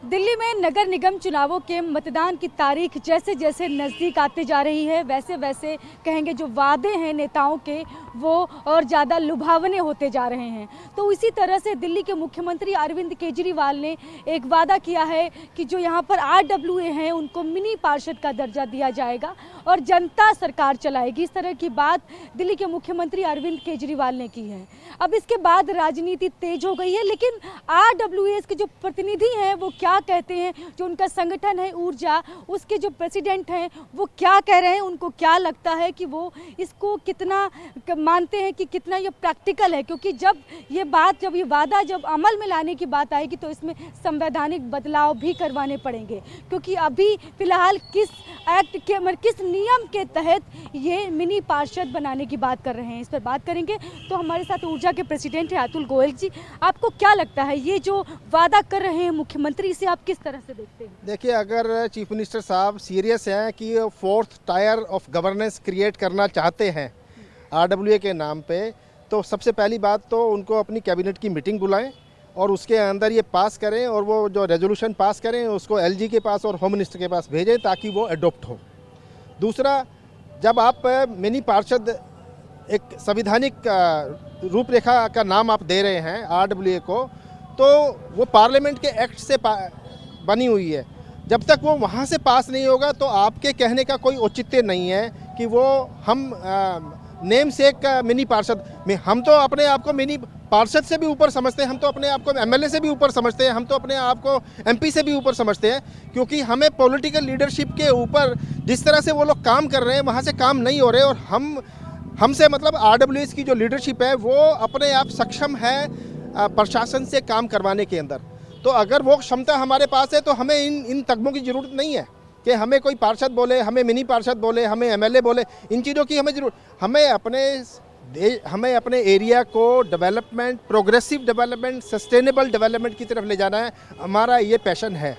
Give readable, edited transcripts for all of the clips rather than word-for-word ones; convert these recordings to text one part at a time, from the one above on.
दिल्ली में नगर निगम चुनावों के मतदान की तारीख जैसे जैसे नज़दीक आती जा रही है, वैसे वैसे कहेंगे जो वादे हैं नेताओं के वो और ज़्यादा लुभावने होते जा रहे हैं। तो इसी तरह से दिल्ली के मुख्यमंत्री अरविंद केजरीवाल ने एक वादा किया है कि जो यहाँ पर RWA हैं उनको मिनी पार्षद का दर्जा दिया जाएगा और जनता सरकार चलाएगी। इस तरह की बात दिल्ली के मुख्यमंत्री अरविंद केजरीवाल ने की है। अब इसके बाद राजनीति तेज हो गई है, लेकिन RWA के जो प्रतिनिधि हैं वो क्या कहते हैं, जो उनका संगठन है ऊर्जा, उसके जो प्रेसिडेंट हैं वो क्या कह रहे हैं, उनको क्या लगता है कि वो इसको कितना मानते हैं कि कितना ये प्रैक्टिकल है। क्योंकि जब ये वादा जब अमल में लाने की बात आएगी तो इसमें संवैधानिक बदलाव भी करवाने पड़ेंगे। क्योंकि अभी फिलहाल किस एक्ट के किस नियम के तहत ये मिनी पार्षद बनाने की बात कर रहे हैं, इस पर बात करेंगे। तो हमारे साथ ऊर्जा के प्रेसिडेंट हैं अतुल गोयल जी। आपको क्या लगता है ये जो वादा कर रहे हैं मुख्यमंत्री, इसे आप किस तरह से देखते हैं? देखिए, अगर चीफ मिनिस्टर साहब सीरियस हैं कि fourth tyre of governance create करना चाहते हैं RWA के नाम पे, तो सबसे पहली बात तो उनको अपनी कैबिनेट की मीटिंग बुलाएं और उसके अंदर ये पास करें और वो जो रेजोल्यूशन पास करें उसको LG के पास और होम मिनिस्टर के पास भेजें ताकि वो अडोप्ट हो। दूसरा, जब आप मिनी पार्षद एक संविधानिक रूपरेखा का नाम आप दे रहे हैं RWA को, तो वो पार्लियामेंट के एक्ट से बनी हुई है। जब तक वो वहाँ से पास नहीं होगा तो आपके कहने का कोई औचित्य नहीं है कि वो हम नेम से एक मिनी पार्षद में, हम तो अपने आप को मिनी पार्षद से भी ऊपर समझते हैं, हम तो अपने आप को MLA से भी ऊपर समझते हैं, हम तो अपने आप को MP से भी ऊपर समझते हैं। क्योंकि हमें पॉलिटिकल लीडरशिप के ऊपर जिस तरह से वो लोग काम कर रहे हैं वहाँ से काम नहीं हो रहे, और हमसे मतलब RWA की जो लीडरशिप है वो अपने आप सक्षम है प्रशासन से काम करवाने के अंदर। तो अगर वो क्षमता हमारे पास है तो हमें इन तगमों की ज़रूरत नहीं है कि हमें कोई पार्षद बोले, हमें मिनी पार्षद बोले, हमें MLA बोले, इन चीज़ों की हमें ज़रूरत। हमें अपने एरिया को development, progressive development, sustainable development की तरफ ले जाना है। हमारा ये पैशन है।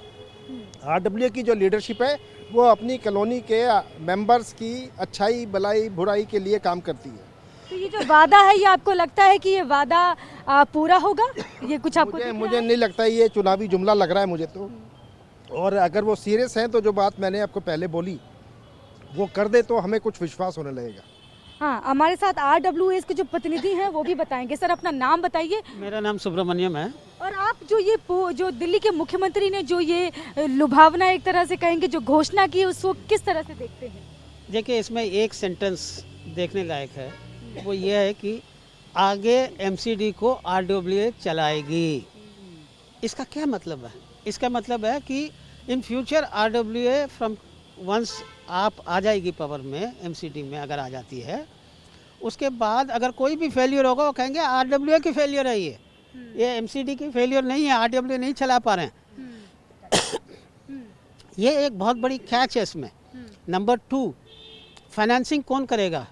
RWA की जो लीडरशिप है वो अपनी कॉलोनी के मेंबर्स की अच्छाई, भलाई, बुराई के लिए काम करती है। तो ये जो वादा है ये आपको लगता है कि ये वादा पूरा होगा? ये कुछ आपको मुझे नहीं लगता, ये चुनावी जुमला लग रहा है मुझे तो। और अगर वो सीरियस हैं तो जो बात मैंने आपको पहले बोली वो कर दे तो हमें कुछ विश्वास होने लगेगा। हाँ, हमारे साथ RWA के जो प्रतिनिधि हैं वो भी बताएंगे। सर, अपना नाम बताइए। मेरा नाम सुब्रमण्यम है। और आप जो दिल्ली के मुख्यमंत्री ने जो ये लुभावना एक तरह से कहेंगे जो घोषणा की, उसको किस तरह से देखते हैं? देखिए, इसमें एक सेंटेंस देखने लायक है, वो ये है कि आगे MCD को RWA चलाएगी। इसका क्या मतलब है? इसका मतलब है कि in future RWA from once आप आ जाएगी पावर में, MCD में अगर आ जाती है, उसके बाद अगर कोई भी फेलियर होगा वो कहेंगे RWA की फेलियर है, ये MCD की फेलियर नहीं है, RWA नहीं चला पा रहे हैं। ये एक बहुत बड़ी कैच है इसमें। नंबर 2, फाइनेंसिंग कौन करेगा?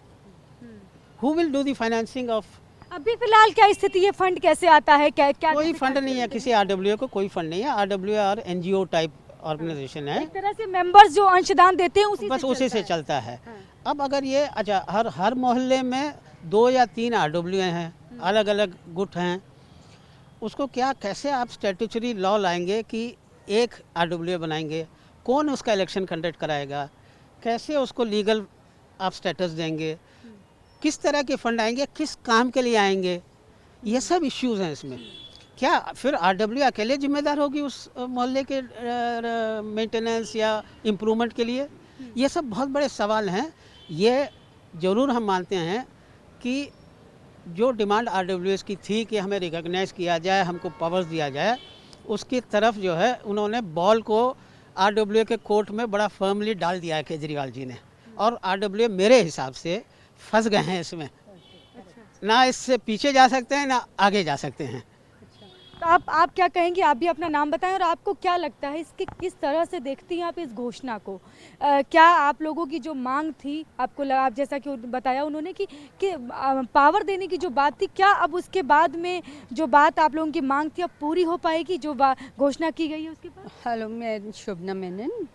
Who will do the financing of? अभी फिलहाल क्या स्थिति है? फंड कैसे आता है? क्या कोई फंड नहीं है किसी RWA को, कोई फंड नहीं है। RWA और NGO टाइप ऑर्गेनाइजेशन है, एक तरह से मेंबर्स जो अंशदान देते हैं उसी से चलता है। अब अगर ये अच्छा हर मोहल्ले में 2 या 3 RWA हैं, अलग अलग गुट हैं, उसको कैसे आप स्टैट्यूटरी लॉ लाएंगे कि एक RWA बनाएंगे? कौन उसका इलेक्शन कंडक्ट कराएगा? कैसे उसको लीगल आप स्टेटस देंगे? किस तरह के फंड आएंगे? किस काम के लिए आएंगे? ये सब इश्यूज हैं इसमें। क्या फिर RWA अकेले जिम्मेदार होगी उस मोहल्ले के मेंटेनेंस या इम्प्रूवमेंट के लिए? ये सब बहुत बड़े सवाल हैं। ये ज़रूर हम मानते हैं कि जो डिमांड RWA की थी कि हमें रिकॉग्नाइज़ किया जाए, हमको पावर्स दिया जाए, उसकी तरफ जो है उन्होंने बॉल को RWA के कोर्ट में बड़ा फर्मली डाल दिया है केजरीवाल जी ने। और RWA मेरे हिसाब से फंस गए हैं इसमें। ना इससे पीछे जा सकते हैं ना आगे जा सकते हैं। तो आप क्या कहेंगे? आप भी अपना नाम बताएं और आपको क्या लगता है इसके किस तरह से देखती हैं आप इस घोषणा को? क्या आप लोगों की जो मांग थी, आपको आप जैसा कि बताया उन्होंने कि पावर देने की जो बात थी, क्या अब उसके बाद में जो बात आप लोगों की मांग थी अब पूरी हो पाएगी जो घोषणा की गई है उसके बाद? हेलो, मैं शुभना मेनन।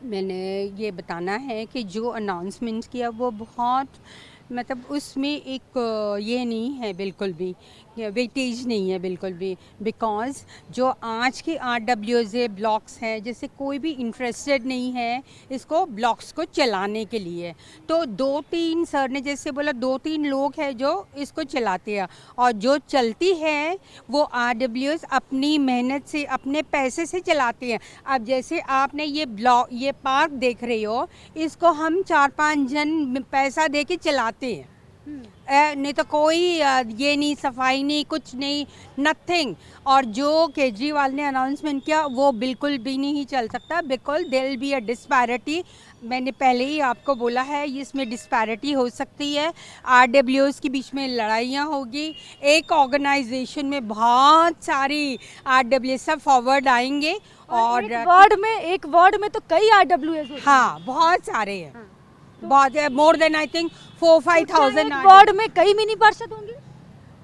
मैंने ये बताना है कि जो अनाउंसमेंट किया वो बहुत मतलब उसमें एक ये नहीं है बिल्कुल भी, वेटेज नहीं है बिल्कुल भी, बिकॉज़ जो आज के RWA ब्लॉक्स हैं, जैसे कोई भी इंटरेस्टेड नहीं है इसको ब्लॉक्स को चलाने के लिए, तो 2-3 सर ने जैसे बोला 2-3 लोग हैं जो इसको चलाते हैं, और जो चलती है वो RWAs अपनी मेहनत से अपने पैसे से चलाते हैं। अब जैसे आपने ये पार्क देख रहे हो, इसको हम 4-5 जन पैसा दे के चलाते हैं, नहीं तो कोई ये नहीं, सफाई नहीं, कुछ नहीं, नथिंग। और जो केजरीवाल ने अनाउंसमेंट किया वो बिल्कुल भी नहीं चल सकता, because there will be a disparity. मैंने पहले ही आपको बोला है इसमें डिस्पैरिटी हो सकती है, RWAs के बीच में लड़ाइयाँ होगी, एक ऑर्गेनाइजेशन में बहुत सारी RWAs सब फॉरवर्ड आएंगे, और एक वार्ड में तो कई RWAs होते हैं। हाँ बहुत सारे हैं, बहुत है, more than I think 4-5,000 ward में कई मिनी पार्षद होंगे,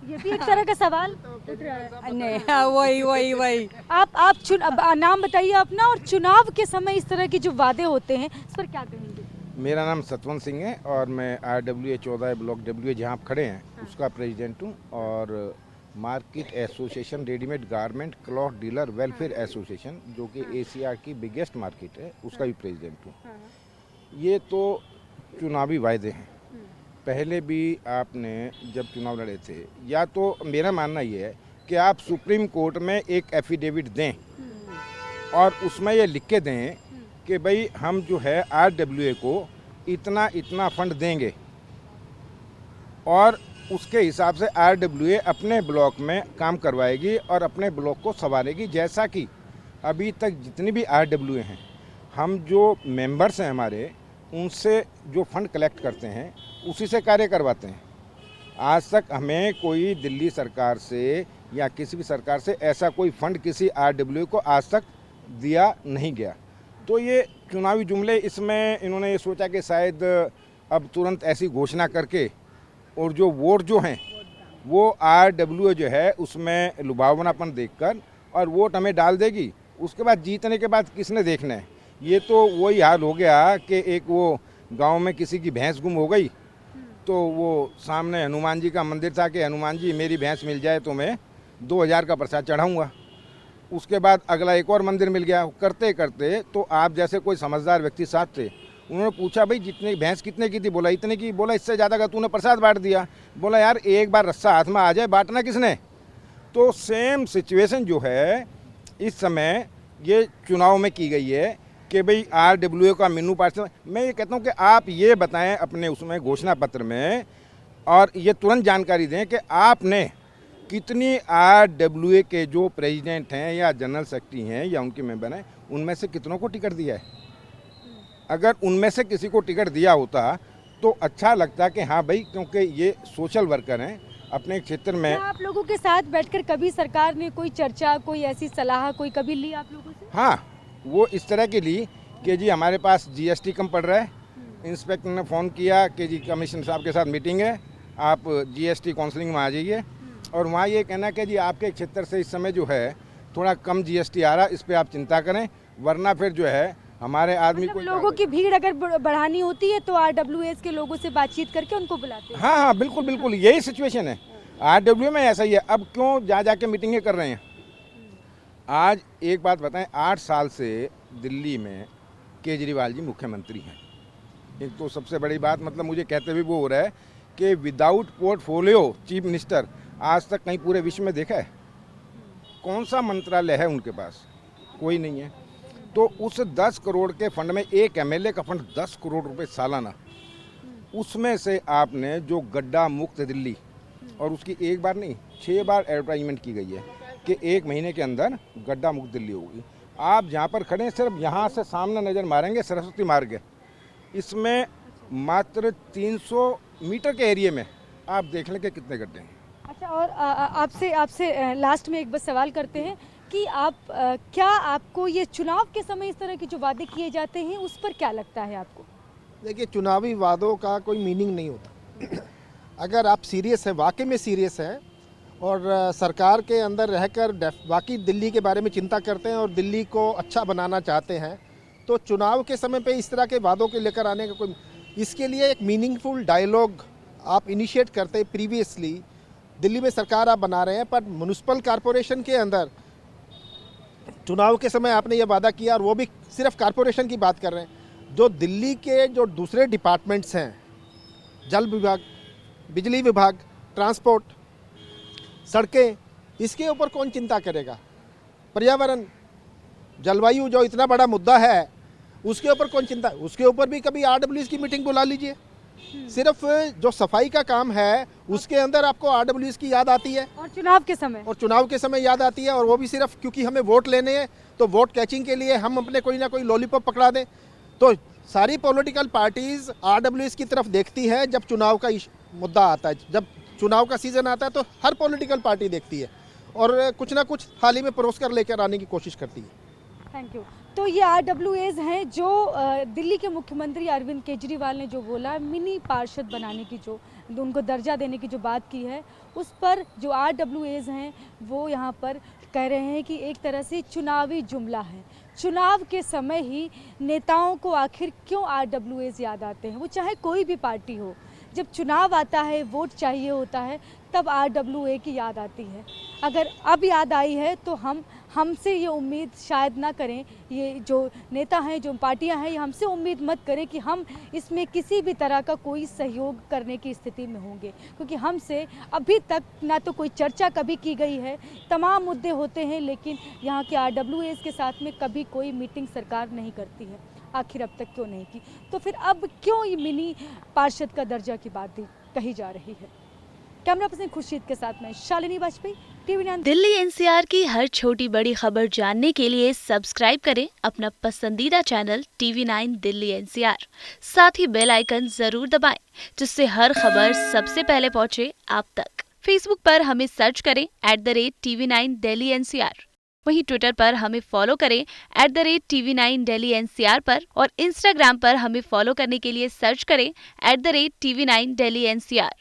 ये भी एक तरह का सवाल उठ रहा है। नहीं, हाँ, वही अब नाम बताइए अपना, और चुनाव के समय इस तरह के जो वादे होते हैं इस पर क्या कहेंगे? मेरा नाम सतवंत सिंह है और मैं RWA 14 ब्लॉक WA जहाँ आप खड़े हैं उसका प्रेसिडेंट हूँ, और market association readymade garment cloth dealer welfare association जो कि ACR की बिगेस्ट मार्केट है उसका भी प्रेसिडेंट हूँ। ये तो चुनावी वायदे हैं, पहले भी आपने जब चुनाव लड़े थे, या तो मेरा मानना ये है कि आप सुप्रीम कोर्ट में एक एफिडेविट दें और उसमें ये लिख के दें कि भाई हम जो है RWA को इतना इतना फंड देंगे, और उसके हिसाब से RWA अपने ब्लॉक में काम करवाएगी और अपने ब्लॉक को संवारेगी। जैसा कि अभी तक जितनी भी RWA हैं, हम जो मेंबर्स हैं हमारे, उनसे जो फंड कलेक्ट करते हैं उसी से कार्य करवाते हैं। आज तक हमें कोई दिल्ली सरकार से या किसी भी सरकार से ऐसा कोई फंड किसी RWA को आज तक दिया नहीं गया। तो ये चुनावी जुमले, इसमें इन्होंने ये सोचा कि शायद अब तुरंत ऐसी घोषणा करके और जो वोट जो हैं वो RWA जो है उसमें लुभावनापन देखकर और वोट हमें डाल देगी, उसके बाद जीतने के बाद किसने देखना है। ये तो वही हाल हो गया कि एक वो गांव में किसी की भैंस गुम हो गई, तो वो सामने हनुमान जी का मंदिर था कि हनुमान जी मेरी भैंस मिल जाए तो मैं 2000 का प्रसाद चढ़ाऊँगा। उसके बाद अगला एक और मंदिर मिल गया। करते करते तो आप जैसे कोई समझदार व्यक्ति साथ थे, उन्होंने पूछा भाई जितनी भैंस कितने की थी, बोला इतने की, बोला इससे ज़्यादा का तूने प्रसाद बांट दिया, बोला यार एक बार रस्सा हाथ में आ जाए बांटना किसने। तो सेम सिचुएशन जो है इस समय ये चुनाव में की गई है कि भाई RWA का मिनू पार्षद। मैं ये कहता हूँ कि आप ये बताएं अपने उसमें घोषणा पत्र में, और ये तुरंत जानकारी दें कि आपने कितनी RWA के जो प्रेसिडेंट हैं या जनरल सेक्रेटरी हैं या उनके मेंबर हैं, उनमें से कितनों को टिकट दिया है। अगर उनमें से किसी को टिकट दिया होता तो अच्छा लगता कि हाँ भाई, क्योंकि ये सोशल वर्कर हैं अपने क्षेत्र में। क्या आप लोगों के साथ बैठकर कभी सरकार ने कोई चर्चा, कोई ऐसी सलाह कोई कभी ली आप लोगों से? हाँ, वो इस तरह की ली कि जी हमारे पास GST कम पड़ रहा है। इंस्पेक्टर ने फ़ोन किया कि जी कमिश्नर साहब के साथ मीटिंग है, आप GST काउंसलिंग में आ जाइए, और वहाँ ये कहना कि जी आपके क्षेत्र से इस समय जो है थोड़ा कम GST आ रहा है, इस पर आप चिंता करें, वरना फिर जो है हमारे आदमी को लोगों की भीड़ अगर बढ़ानी होती है तो RWAs के लोगों से बातचीत करके उनको बुलाते हैं। हाँ हाँ बिल्कुल बिल्कुल, यही सिचुएशन है RWA में, ऐसा ही है। अब क्यों जा जाके मीटिंगें कर रहे हैं। आज एक बात बताएं, 8 साल से दिल्ली में केजरीवाल जी मुख्यमंत्री हैं। एक तो सबसे बड़ी बात, मतलब मुझे कहते हुए वो हो रहा है कि विदाउट पोर्टफोलियो चीफ मिनिस्टर आज तक कहीं पूरे विश्व में देखा है। कौन सा मंत्रालय है उनके पास? कोई नहीं है। तो उस 10 करोड़ के फंड में एक MLA का फंड 10 करोड़ रुपए सालाना, उसमें से आपने जो गड्ढा मुक्त दिल्ली, और उसकी एक बार नहीं 6 बार एडवर्टाइजमेंट की गई है कि 1 महीने के अंदर गड्ढा मुक्त दिल्ली होगी। आप जहाँ पर खड़े हैं, सिर्फ यहाँ से सामने नज़र मारेंगे सरस्वती मार्ग है, इसमें मात्र 300 मीटर के एरिया में आप देख लें कि कितने गड्ढे हैं। अच्छा, और आपसे लास्ट में एक बस सवाल करते हैं कि क्या आपको ये चुनाव के समय इस तरह के जो वादे किए जाते हैं उस पर क्या लगता है आपको? देखिए, चुनावी वादों का कोई मीनिंग नहीं होता। अगर आप सीरियस हैं, वाकई में सीरियस हैं, और सरकार के अंदर रहकर बाकी दिल्ली के बारे में चिंता करते हैं और दिल्ली को अच्छा बनाना चाहते हैं, तो चुनाव के समय पे इस तरह के वादों के लेकर आने का कोई, इसके लिए एक मीनिंगफुल डायलॉग आप इनिशिएट करते प्रीवियसली, दिल्ली में सरकार आप बना रहे हैं, पर म्युनिसिपल कॉरपोरेशन के अंदर चुनाव के समय आपने ये वादा किया, और वो भी सिर्फ कॉरपोरेशन की बात कर रहे हैं। जो दिल्ली के जो दूसरे डिपार्टमेंट्स हैं, जल विभाग, बिजली विभाग, ट्रांसपोर्ट, सड़कें, इसके ऊपर कौन चिंता करेगा? पर्यावरण, जलवायु जो इतना बड़ा मुद्दा है, उसके ऊपर कौन चिंता? उसके ऊपर भी कभी RWS की मीटिंग बुला लीजिए। सिर्फ जो सफाई का काम है उसके अंदर आपको RWS की याद आती है, और चुनाव के समय याद आती है, और वो भी सिर्फ क्योंकि हमें वोट लेने हैं, तो वोट कैचिंग के लिए हम अपने कोई ना कोई लॉलीपॉप पकड़ा दें। तो सारी पॉलिटिकल पार्टीज RWS की तरफ देखती है जब चुनाव का मुद्दा आता है, जब चुनाव का सीजन आता है तो हर पॉलिटिकल पार्टी देखती है और कुछ ना कुछ थाली में परोस कर लेकर आने की कोशिश करती है। Thank you. तो ये RWS हैं जो दिल्ली के मुख्यमंत्री अरविंद केजरीवाल ने जो बोला, मिनी पार्षद बनाने की, जो उनको दर्जा देने की जो बात की है, उस पर जो RWS हैं वो यहाँ पर कह रहे हैं कि एक तरह से चुनावी जुमला है। चुनाव के समय ही नेताओं को आखिर क्यों RWS याद आते हैं? वो चाहे कोई भी पार्टी हो, जब चुनाव आता है, वोट चाहिए होता है, तब RWA की याद आती है। अगर अब याद आई है तो हमसे ये उम्मीद शायद ना करें, ये जो नेता हैं, जो पार्टियां हैं, ये हमसे उम्मीद मत करें कि हम इसमें किसी भी तरह का कोई सहयोग करने की स्थिति में होंगे, क्योंकि हमसे अभी तक ना तो कोई चर्चा कभी की गई है। तमाम मुद्दे होते हैं, लेकिन यहाँ के RWS के साथ में कभी कोई मीटिंग सरकार नहीं करती है। आखिर अब तक क्यों नहीं की? तो फिर अब क्यों ये मिनी पार्षद का दर्जा की बात कही जा रही है? कैमरा पर्सन खुर्शीद के साथ में शालिनी वाजपेयी, TV9 दिल्ली NCR की हर छोटी बड़ी खबर जानने के लिए सब्सक्राइब करें अपना पसंदीदा चैनल TV9 दिल्ली NCR। साथ ही बेल आइकन जरूर दबाएं, जिससे हर खबर सबसे पहले पहुंचे आप तक। फेसबुक पर हमें सर्च करें @TV9 दिल्ली NCR। वहीं ट्विटर पर हमें फॉलो करें @TV9 दिल्ली NCR पर, और इंस्टाग्राम पर हमें फॉलो करने के लिए सर्च करें @TV9 दिल्ली NCR।